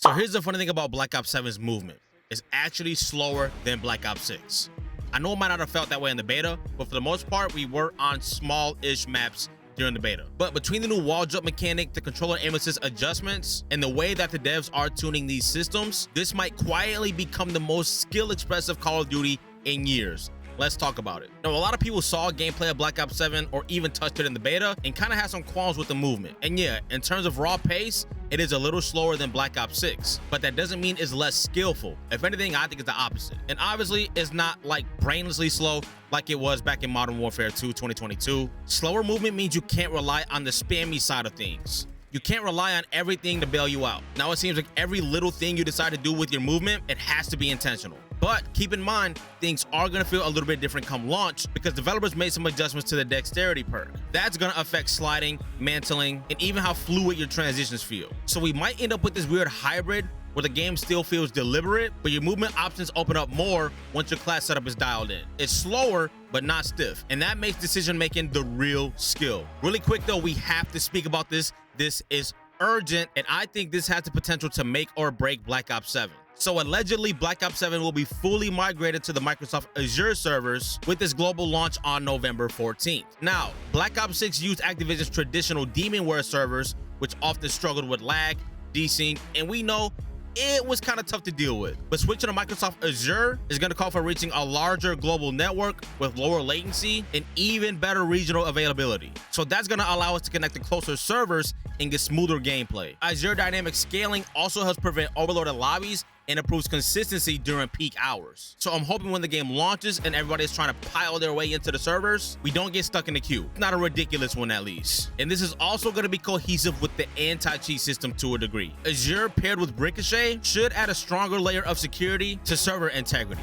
So here's the funny thing about Black Ops 7's movement. It's actually slower than Black Ops 6. I know it might not have felt that way in the beta, but for the most part, we were on small-ish maps during the beta. But between the new wall jump mechanic, the controller aim assist adjustments, and the way that the devs are tuning these systems, this might quietly become the most skill-expressive Call of Duty in years. Let's talk about it. Now, a lot of people saw gameplay of Black Ops 7 or even touched it in the beta and kind of had some qualms with the movement. And yeah, in terms of raw pace, it is a little slower than Black Ops 6, but that doesn't mean it's less skillful. If anything, I think it's the opposite. And obviously, it's not like brainlessly slow like it was back in Modern Warfare 2 2022. Slower movement means you can't rely on the spammy side of things. You can't rely on everything to bail you out. Now it seems like every little thing you decide to do with your movement, it has to be intentional. But keep in mind, things are going to feel a little bit different come launch because developers made some adjustments to the Dexterity perk. That's going to affect sliding, mantling, and even how fluid your transitions feel. So we might end up with this weird hybrid where the game still feels deliberate, but your movement options open up more once your class setup is dialed in. It's slower, but not stiff, and that makes decision making the real skill. Really quick though, we have to speak about this. This is urgent, and I think this has the potential to make or break Black Ops 7. So allegedly, Black Ops 7 will be fully migrated to the Microsoft Azure servers with its global launch on November 14th. Now, Black Ops 6 used Activision's traditional Demonware servers, which often struggled with lag, desync, and we know it was kind of tough to deal with. But switching to Microsoft Azure is going to call for reaching a larger global network with lower latency and even better regional availability. So that's going to allow us to connect to closer servers and get smoother gameplay. Azure dynamic scaling also helps prevent overloaded lobbies and improves consistency during peak hours. So I'm hoping when the game launches and everybody's trying to pile their way into the servers, we don't get stuck in the queue. Not a ridiculous one at least. And this is also going to be cohesive with the anti-cheat system to a degree. Azure paired with Ricochet should add a stronger layer of security to server integrity.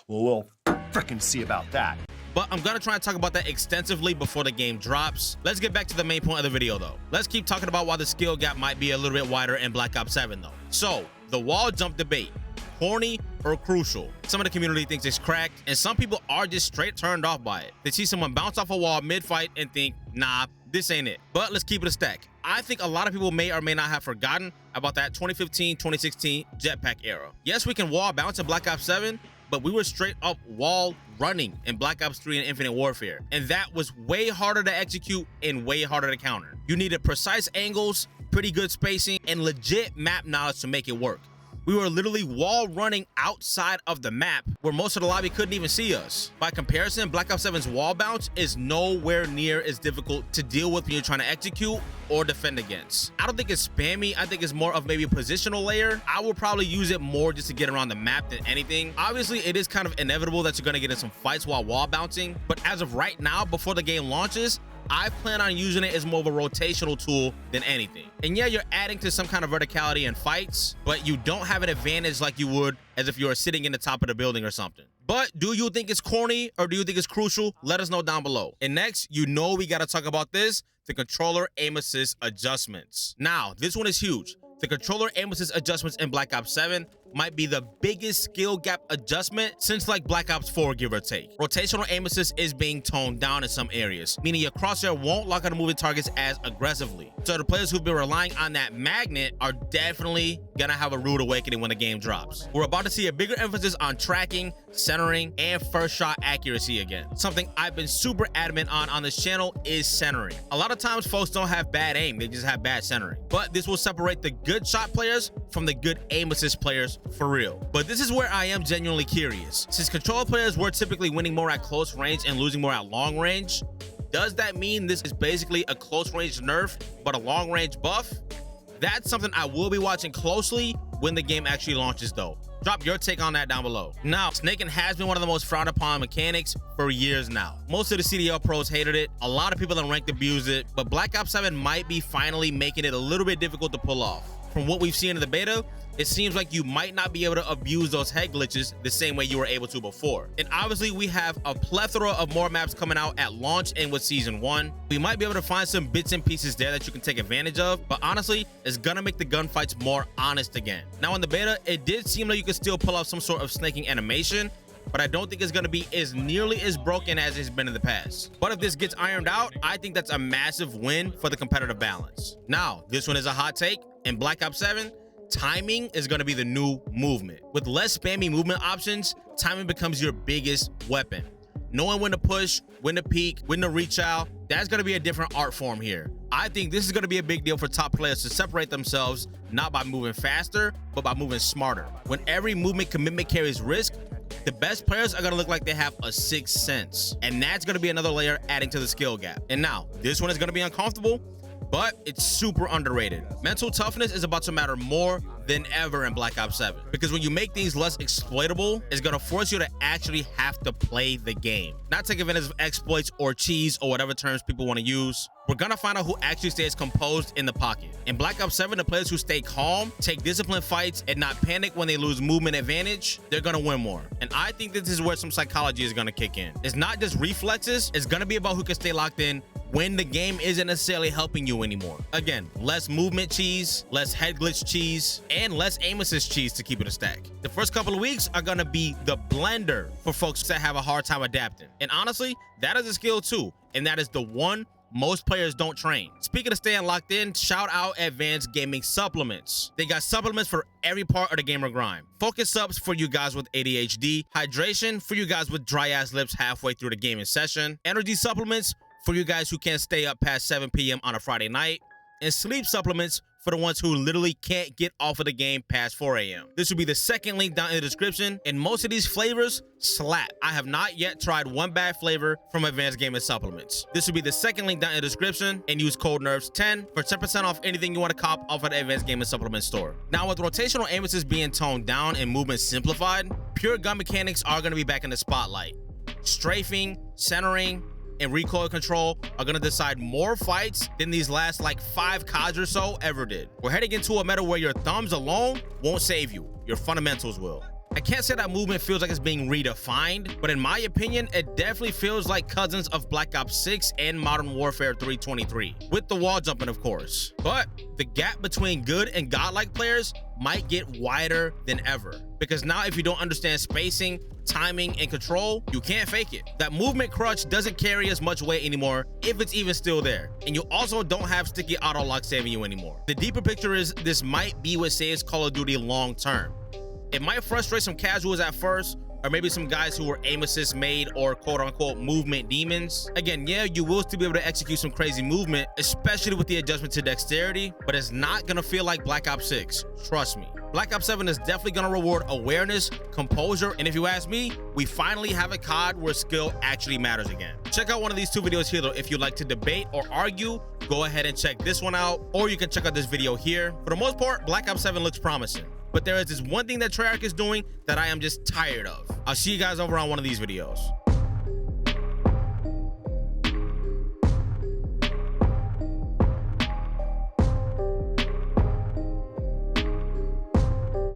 Well, we'll frickin' see about that. But I'm gonna try and talk about that extensively before the game drops. Let's get back to the main point of the video though. Let's keep talking about why the skill gap might be a little bit wider in Black Ops 7 though. So, the wall jump debate, corny or crucial? Some of the community thinks it's cracked, and some people are just straight turned off by it. They see someone bounce off a wall mid-fight and think, nah, this ain't it. But let's keep it a stack. I think a lot of people may or may not have forgotten about that 2015-2016 jetpack era. Yes, we can wall bounce in Black Ops 7, but we were straight up wall running in Black Ops 3 and Infinite Warfare. And that was way harder to execute and way harder to counter. You needed precise angles, pretty good spacing, and legit map knowledge to make it work. We were literally wall running outside of the map where most of the lobby couldn't even see us. By comparison, Black Ops 7's wall bounce is nowhere near as difficult to deal with when you're trying to execute or defend against. I don't think it's spammy. I think it's more of maybe a positional layer. I will probably use it more just to get around the map than anything. Obviously, it is kind of inevitable that you're going to get in some fights while wall bouncing, but as of right now, before the game launches, I plan on using it as more of a rotational tool than anything. And yeah, you're adding to some kind of verticality in fights, but you don't have an advantage like you would as if you were sitting in the top of the building or something. But do you think it's corny or do you think it's crucial? Let us know down below. And next, you know we got to talk about this, the controller aim assist adjustments. Now, this one is huge. The controller aim assist adjustments in Black Ops 7 might be the biggest skill gap adjustment since like Black Ops 4, give or take. Rotational aim assist is being toned down in some areas, meaning your crosshair won't lock on moving targets as aggressively. So the players who've been relying on that magnet are definitely gonna have a rude awakening when the game drops. We're about to see a bigger emphasis on tracking, centering, and first shot accuracy again. Something I've been super adamant on this channel is centering. A lot of times folks don't have bad aim, they just have bad centering. But this will separate the good shot players from the good aim assist players for real. But this is where I am genuinely curious. Since controller players were typically winning more at close range and losing more at long range, does that mean this is basically a close range nerf but a long range buff? That's something I will be watching closely when the game actually launches though. Drop your take on that down below. Now, snaking has been one of the most frowned upon mechanics for years now. Most of the CDL pros hated it. A lot of people in ranked abused it, but Black Ops 7 might be finally making it a little bit difficult to pull off. From what we've seen in the beta, it seems like you might not be able to abuse those head glitches the same way you were able to before. And obviously we have a plethora of more maps coming out at launch and with season 1. We might be able to find some bits and pieces there that you can take advantage of, but honestly, it's gonna make the gunfights more honest again. Now in the beta, it did seem like you could still pull off some sort of snaking animation, but I don't think it's going to be as nearly as broken as it's been in the past. But if this gets ironed out, I think that's a massive win for the competitive balance. Now, this one is a hot take. In Black Ops 7, timing is going to be the new movement. With less spammy movement options, timing becomes your biggest weapon. Knowing when to push, when to peek, when to reach out, that's going to be a different art form here. I think this is going to be a big deal for top players to separate themselves, not by moving faster, but by moving smarter. When every movement commitment carries risk, the best players are going to look like they have a sixth sense. And that's going to be another layer adding to the skill gap. And now, this one is going to be uncomfortable, but it's super underrated. Mental toughness is about to matter more than ever in Black Ops 7, because when you make things less exploitable, it's gonna force you to actually have to play the game, not take advantage of exploits or cheese or whatever terms people want to use. We're gonna find out who actually stays composed in the pocket. In Black Ops 7, the players who stay calm, take disciplined fights, and not panic when they lose movement advantage, they're gonna win more. And I think this is where some psychology is gonna kick in. It's not just reflexes, it's gonna be about who can stay locked in when the game isn't necessarily helping you anymore. Again, less movement cheese, less head glitch cheese, and less aim assist cheese to keep it a stack. The first couple of weeks are gonna be the blender for folks that have a hard time adapting. And honestly, that is a skill too, and that is the one most players don't train. Speaking of staying locked in, shout out Advanced Gaming Supplements. They got supplements for every part of the gamer grind. Focus subs for you guys with ADHD, hydration for you guys with dry ass lips halfway through the gaming session, energy supplements for you guys who can't stay up past 7 p.m. on a Friday night, and sleep supplements for the ones who literally can't get off of the game past 4 a.m. This will be the second link down in the description, and most of these flavors slap. I have not yet tried one bad flavor from Advanced Gaming Supplements. This will be the second link down in the description, and use code NERVS10 for 10% off anything you want to cop off of the Advanced Gaming Supplement store. Now, with rotational aim assist being toned down and movement simplified, pure gun mechanics are going to be back in the spotlight. Strafing, centering, and recoil control are going to decide more fights than these last like 5 CODs or so ever did. We're heading into a meta where your thumbs alone won't save you, your fundamentals will. I can't say that movement feels like it's being redefined, but in my opinion, it definitely feels like cousins of Black Ops 6 and Modern Warfare 323, with the wall jumping of course. But the gap between good and godlike players might get wider than ever, because now if you don't understand spacing, timing, and control, you can't fake it. That movement crutch doesn't carry as much weight anymore, if it's even still there, and you also don't have sticky auto lock saving you anymore. The deeper picture is this might be what saves Call of Duty long term. It might frustrate some casuals at first, or maybe some guys who were aim assist made or quote-unquote movement demons. Again, yeah, you will still be able to execute some crazy movement, especially with the adjustment to dexterity, but it's not gonna feel like Black Ops 6, trust me. Black Ops 7 is definitely gonna reward awareness, composure, and if you ask me, we finally have a COD where skill actually matters again. Check out one of these 2 videos here though. If you'd like to debate or argue, go ahead and check this one out, or you can check out this video here. For the most part, Black Ops 7 looks promising, but there is this one thing that Treyarch is doing that I am just tired of. I'll see you guys over on one of these videos.